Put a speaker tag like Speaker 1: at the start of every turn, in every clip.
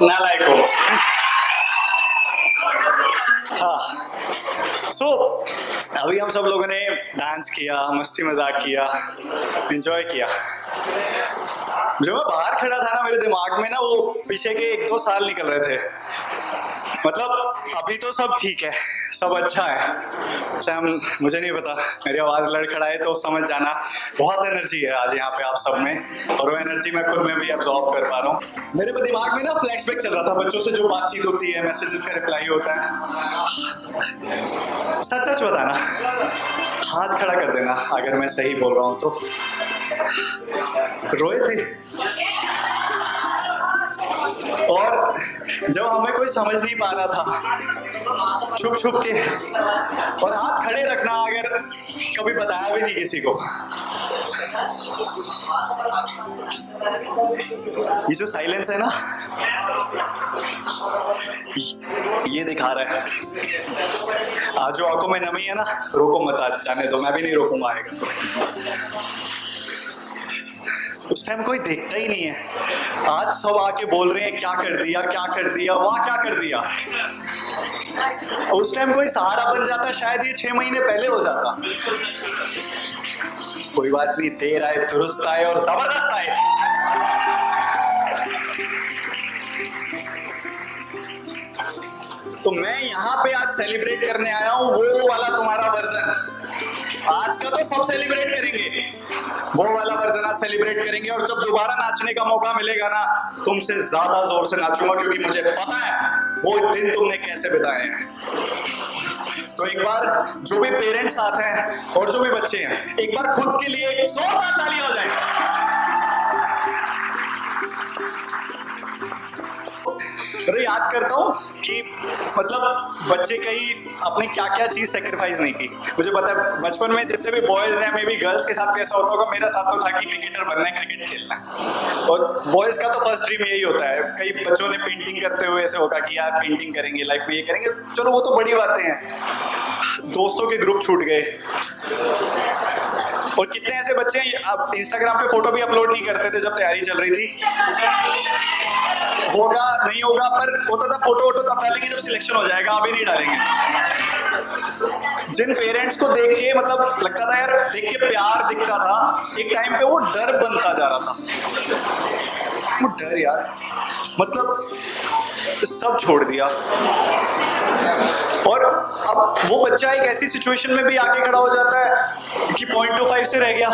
Speaker 1: नालायक हो। हाँ, सो अभी हम सब लोगों ने डांस किया, मस्ती मजाक किया, एंजॉय किया। जब मैं बाहर खड़ा था ना, मेरे दिमाग में ना वो पीछे के 1-2 साल निकल रहे थे। मतलब अभी तो सब ठीक है, सब अच्छा है। सैम, मुझे नहीं पता, मेरी आवाज लड़खड़ाए तो समझ जाना। बहुत एनर्जी है आज यहाँ पे आप सब में, और वो एनर्जी मैं खुद में भी अब्सॉर्ब कर पा रहा हूँ। मेरे दिमाग में ना फ्लैशबैक चल रहा था, बच्चों से जो बातचीत होती है, मैसेजेस का रिप्लाई होता है। सच सच बताना, हाथ खड़ा कर देना अगर मैं सही बोल रहा हूँ तो। रोए थे, और जब हमें कोई समझ नहीं पा रहा था, छुप छुप के, और हाथ खड़े रखना अगर कभी बताया भी नहीं किसी को। ये जो साइलेंस है ना, ये दिखा रहा है आज जो आंखों में नमी है ना, रोको मत, आज जाने दो, मैं भी नहीं रोकूंगा आएगा तो। उस टाइम कोई देखता ही नहीं है, आज सब आके बोल रहे हैं क्या कर दिया, क्या कर दिया, वाह क्या कर दिया। उस टाइम कोई सहारा बन जाता, शायद ये 6 महीने पहले हो जाता। कोई बात नहीं, देर आए दुरुस्त आए और जबरदस्त आए। तो मैं यहाँ पे आज सेलिब्रेट करने आया हूँ वो वाला तुम्हारा वर्जन। आज का तो सब सेलिब्रेट करेंगे, वो वाला वर्जन आज सेलिब्रेट करेंगे। और जब दोबारा नाचने का मौका मिलेगा ना, तुमसे ज्यादा जोर से नाचूंगा, क्योंकि मुझे पता है वो दिन तुमने कैसे बिताए हैं। तो एक बार जो भी पेरेंट्स आते हैं और जो भी बच्चे हैं, एक बार खुद के लिए एक जोरदार ताली हो जाए। तो याद करता हूँ कि मतलब बच्चे कई अपने क्या क्या चीज सेक्रीफाइस नहीं की। मुझे पता है बचपन में जितने भी बॉयज हैं, मे बी गर्ल्स के साथ कैसा होता होगा, मेरा साथ तो था कि क्रिकेटर बनना है, क्रिकेट खेलना है। और बॉयज का तो फर्स्ट ड्रीम यही होता है। कई बच्चों ने पेंटिंग करते हुए ऐसे होगा कि यार पेंटिंग करेंगे, लाइफ में ये करेंगे। चलो वो तो बड़ी बातें हैं। दोस्तों के ग्रुप छूट गए, और कितने ऐसे बच्चे हैं अब इंस्टाग्राम पे फोटो भी अपलोड नहीं करते थे जब तैयारी चल रही थी। होगा नहीं होगा, पर होता था फोटो वोटो तब डालेंगे जब सिलेक्शन हो जाएगा, अभी नहीं डालेंगे। जिन पेरेंट्स को देख के मतलब लगता था यार, देख के प्यार दिखता था, एक टाइम पे वो डर बनता जा रहा था। वो डर यार, मतलब सब छोड़ दिया। और अब वो बच्चा एक ऐसी सिचुएशन में भी आके खड़ा हो जाता है कि 0.25 से रह गया,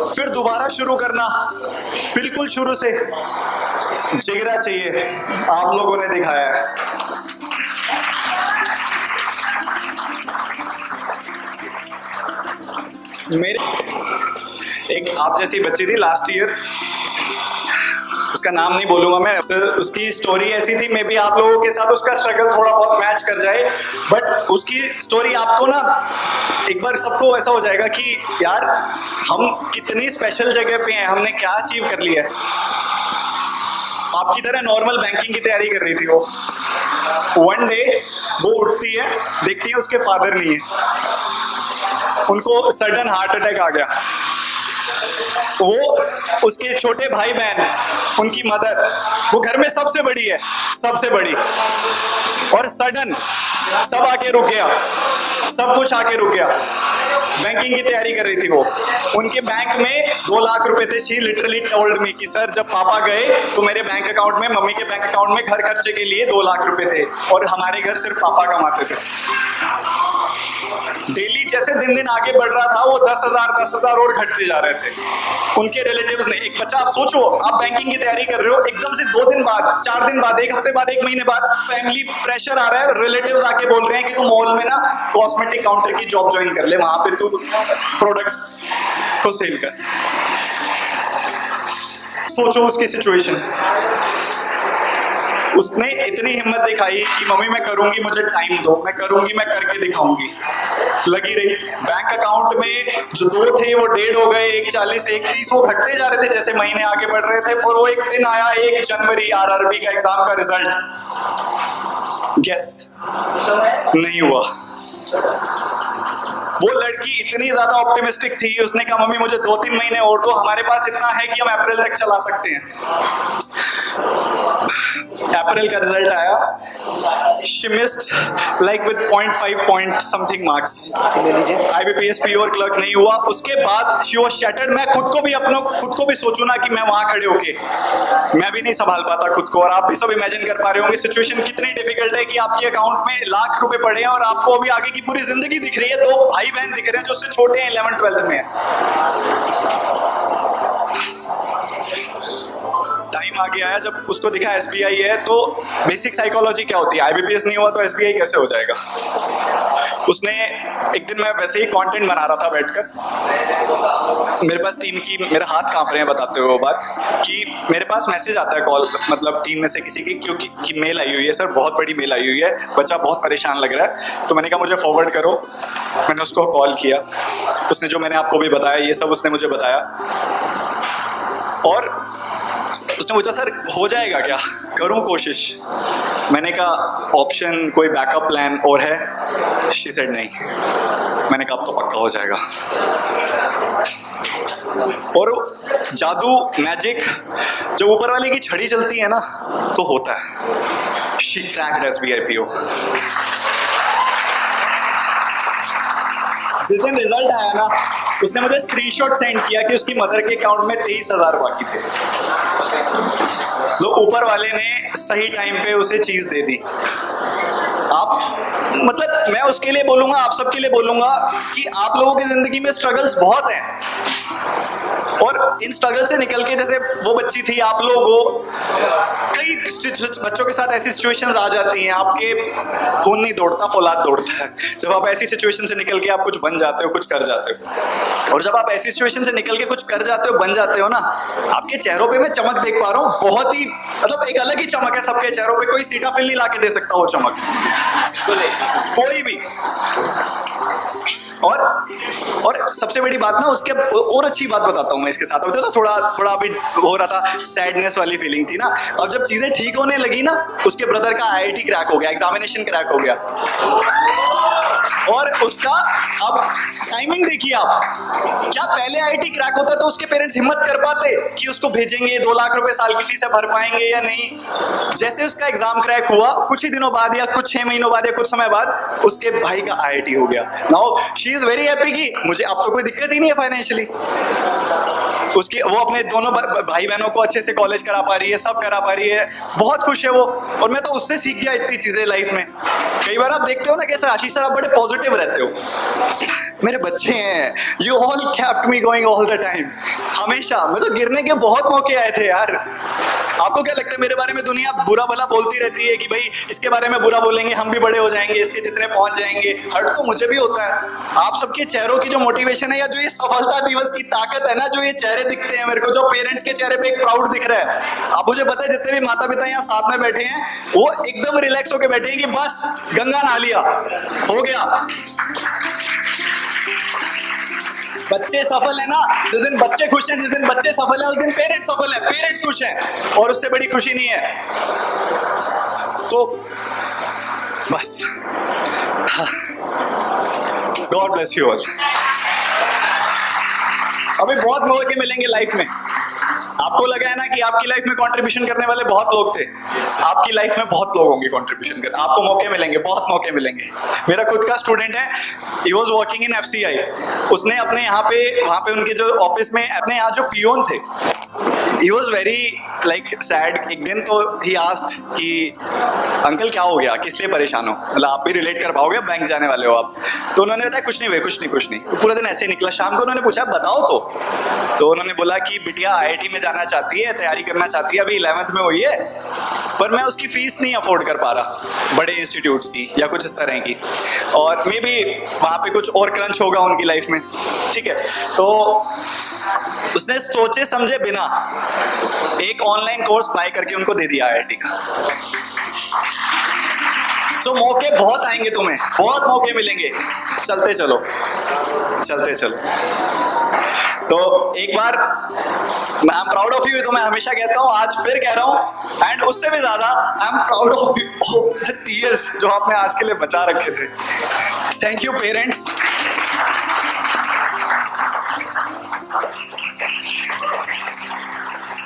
Speaker 1: फिर दोबारा शुरू करना, बिल्कुल शुरू से। जिगरा चाहिए, आप लोगों ने दिखाया है। मेरे एक आप जैसी बच्ची थी लास्ट ईयर, उसका नाम नहीं बोलूंगा मैं, उसकी स्टोरी ऐसी थी, मे बी आप लोगों के साथ उसका स्ट्रगल थोड़ा बहुत मैच कर जाए, बट उसकी स्टोरी आपको ना एक बार सबको ऐसा हो जाएगा कि यार हम कितनी स्पेशल जगह पे हैं, हमने क्या अचीव कर लिया है। आपकी तरह नॉर्मल बैंकिंग की तैयारी कर रही थी वो। वन डे वो उठती है, देखती है उसके फादर नहीं है, उनको सडन हार्ट अटैक आ गया। वो उसके छोटे भाई बहन, उनकी मदर, वो घर में सबसे बड़ी है, सबसे बड़ी, और सडन सब आके रुक गया, सब कुछ आके रुक गया। बैंकिंग की तैयारी कर रही थी वो, उनके बैंक में 2 लाख रुपए थे। शी लिटरली टोल्ड मी कि सर जब पापा गए तो मेरे बैंक अकाउंट में, मम्मी के बैंक अकाउंट में घर खर्चे के लिए 2 लाख रुपए थे, और हमारे घर सिर्फ पापा कमाते थे। डेली जैसे दिन दिन आगे बढ़ रहा था, वो 10,000 और घटते जा रहे थे। उनके रिलेटिव्स ने, एक बच्चा, आप सोचो, आप बैंकिंग की तैयारी कर रहे हो, एकदम से 2 दिन बाद, 4 दिन बाद, 1 हफ्ते बाद, 1 महीने बाद फैमिली प्रेशर आ रहा है, रिलेटिव्स आके बोल रहे हैं कि तू मॉल में ना कॉस्मेटिक काउंटर की जॉब ज्वाइन कर ले, वहां पे तू प्रोडक्ट्स को सेल कर। सोचो उसकी सिचुएशन। उसने इतनी हिम्मत दिखाई कि मम्मी मैं करूंगी, मुझे टाइम दो, मैं करूंगी, मैं करके दिखाऊंगी। लगी रही। बैंक अकाउंट में जो 2 थे वो 1.5 हो गए, 1,40, 1,30, वो घटते जा रहे थे जैसे महीने आगे बढ़ रहे थे। और वो एक दिन आया, 1 जनवरी, आरआरबी का एग्जाम का रिजल्ट, गेस नहीं हुआ। वो लड़की इतनी ज्यादा ऑप्टिमिस्टिक थी, उसने कहा मम्मी मुझे 2-3 महीने और दो, हमारे पास इतना है कि हम अप्रैल तक चला सकते हैं। अप्रैल का रिजल्ट आया, she missed like with 0.5 point something marks. IBPS pure clerk नहीं हुआ। उसके बाद शी वाज शैटर्ड। मैं खुद को भी सोचूं ना कि मैं वहां खड़े होके मैं भी नहीं संभाल पाता खुद को, और आप भी सब इमेजिन कर पा रहे होंगे सिचुएशन कितनी डिफिकल्ट है कि आपके अकाउंट में लाख रुपए पड़े हैं और आपको अभी आगे की पूरी जिंदगी दिख रही है। 2 भाई बहन दिख रहे हैं जो उससे छोटे हैं, 11th 12th में है। टाइम आ गया है जब उसको दिखा SBI है, तो बेसिक साइकोलॉजी क्या होती है, IBPS नहीं हुआ तो SBI कैसे हो जाएगा। उसने एक दिन, मैं वैसे ही कंटेंट बना रहा था बैठकर, मेरे पास टीम की, मेरे हाथ कांप रहे हैं बताते हुए वो बात, कि मेरे पास मैसेज आता है कॉल, मतलब टीम में से किसी की, क्योंकि मेल आई हुई है, सर बहुत बड़ी मेल आई हुई है, बच्चा बहुत परेशान लग रहा है। तो मैंने कहा मुझे फॉरवर्ड करो। मैंने उसको कॉल किया, उसने जो मैंने आपको भी बताया ये सब उसने मुझे बताया, और उसने पूछा सर हो जाएगा क्या, करूं कोशिश। मैंने कहा ऑप्शन कोई बैकअप प्लान और है। शी सेड नहीं। मैंने कहा अब तो पक्का हो जाएगा। और जादू, मैजिक, जब ऊपर वाले की छड़ी चलती है ना तो होता है। She cracked SBI PO। जिस दिन रिजल्ट आया ना, उसने मुझे स्क्रीनशॉट सेंड किया कि उसकी मदर के अकाउंट में 23,000 बाकी थे। तो ऊपर वाले ने सही टाइम पे उसे चीज दे दी। आप, मतलब मैं उसके लिए बोलूंगा, आप सबके लिए बोलूंगा कि आप लोगों की जिंदगी में स्ट्रगल्स बहुत हैं, और इन स्ट्रगल से निकल के, जैसे वो बच्ची थी, आप लोग हो, कई बच्चों के साथ ऐसी सिचुएशंस आ जाती हैं, आपके खून नहीं दौड़ता, फौलाद दौड़ता है। जब आप ऐसी सिचुएशन से निकल के आप कुछ बन जाते हो, कुछ कर जाते हो, और जब आप ऐसी सिचुएशन से निकल के कुछ कर जाते हो, बन जाते हो ना, आपके चेहरों पे मैं चमक देख पा रहा हूँ, बहुत ही, मतलब एक अलग ही चमक है सबके चेहरों पे। कोई सीटाफिल नहीं लाके दे सकता वो चमक, कोई भी। और सबसे बड़ी बात ना, उसके और अच्छी बात बताता हूँ मैं इसके साथ। तो ना थोड़ा अभी हो रहा था, सैडनेस वाली फीलिंग थी ना। अब जब चीजें ठीक होने लगी ना, उसके ब्रदर का IIT क्रैक हो गया, एग्जामिनेशन क्रैक हो गया, और उसका, अब टाइमिंग देखिए आप, क्या पहले IIT क्रैक होता तो उसके पेरेंट्स हिम्मत कर पाते कि उसको भेजेंगे, 2 लाख रुपए साल की फीस भर पाएंगे या नहीं। जैसे उसका एग्जाम क्रैक हुआ, कुछ ही दिनों बाद या कुछ 6 महीनों बाद या कुछ समय बाद उसके भाई का IIT हो गया। Now she is very happy कि मुझे अब तो कोई दिक्कत ही नहीं है फाइनेंशियली। उसकी, वो अपने दोनों भाई बहनों को अच्छे से कॉलेज करा पा रही है, सब करा पा रही है, बहुत खुश है वो। और मैं तो उससे सीख गया इतनी चीजें लाइफ में। कई बार आप देखते हो ना कि सर आशीष सर आप बड़े पॉजिटिव रहते हो, मेरे बच्चे हैं, you all kept me going all the time. हमेशा, मैं तो गिरने के बहुत मौके आए थे यार। आपको क्या लगता है मेरे बारे में दुनिया बुरा भला बोलती रहती है कि भाई इसके बारे में बुरा बोलेंगे हम भी बड़े हो जाएंगे, इसके जितने पहुंच जाएंगे। हर्ट तो मुझे भी होता है। आप सबके चेहरों की जो मोटिवेशन है, या जो ये सफलता दिवस की ताकत है ना, जो ये चेहरे दिखते हैं मेरे को, जो पेरेंट्स के चेहरे पे एक प्राउड दिख रहा है, आप मुझे पता है जितने भी माता पिता यहाँ साथ में बैठे हैं वो एकदम रिलैक्स होकर बैठे हैं कि बस गंगा नहा लिया, हो गया। बच्चे सफल है ना, जिस दिन बच्चे खुश हैं, जिस दिन बच्चे सफल है, उस दिन पेरेंट्स सफल है, पेरेंट्स खुश हैं, और उससे बड़ी खुशी नहीं है। तो बस, गॉड ब्लेस यू ऑल। अभी बहुत मौके मिलेंगे लाइफ में। आपको लगा है ना कि आपकी लाइफ में कंट्रीब्यूशन करने वाले बहुत लोग थे, आपकी लाइफ में बहुत लोग होंगे कंट्रीब्यूशन कर, आपको मौके मिलेंगे, बहुत मौके मिलेंगे। मेरा खुद का स्टूडेंट है, he was working in FCI। उसने अपने यहाँ पे, वहाँ पे उनके जो ऑफिस में, अपने यहाँ जो पियोन थे, he was very like sad। एक दिन तो he asked कि अंकल क्या हो गया, किस लिए परेशान हो, मतलब आप भी रिलेट कर पाओगे, बैंक जाने वाले हो आप। तो उन्होंने बताया कुछ नहीं भाई, कुछ नहीं। पूरा दिन ऐसे ही निकला। शाम को उन्होंने पूछा बताओ तो उन्होंने बोला कि बिटिया IIT में जाना चाहती है, तैयारी करना चाहती है, अभी 11th में हुई है, पर मैं उसकी फीस नहीं अफोर्ड कर पा रहा बड़े इंस्टीट्यूट्स की या कुछ इस तरह की, और मे बी वहाँ पे कुछ और क्रंच होगा उनकी लाइफ में, ठीक है। तो उसने सोचे समझे बिना एक ऑनलाइन कोर्स बाय करके उनको दे दिया IIT का। तो मौके बहुत आएंगे, तुम्हें बहुत मौके मिलेंगे, चलते चलो। तो एक बार, I am proud of you, तो मैं हमेशा कहता हूँ, आज फिर कह रहा हूँ, एंड उससे भी ज्यादा आई am proud of you, of the tears जो आपने आज के लिए बचा रखे थे। Thank you parents.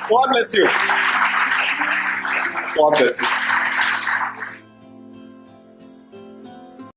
Speaker 1: God bless you. God bless you.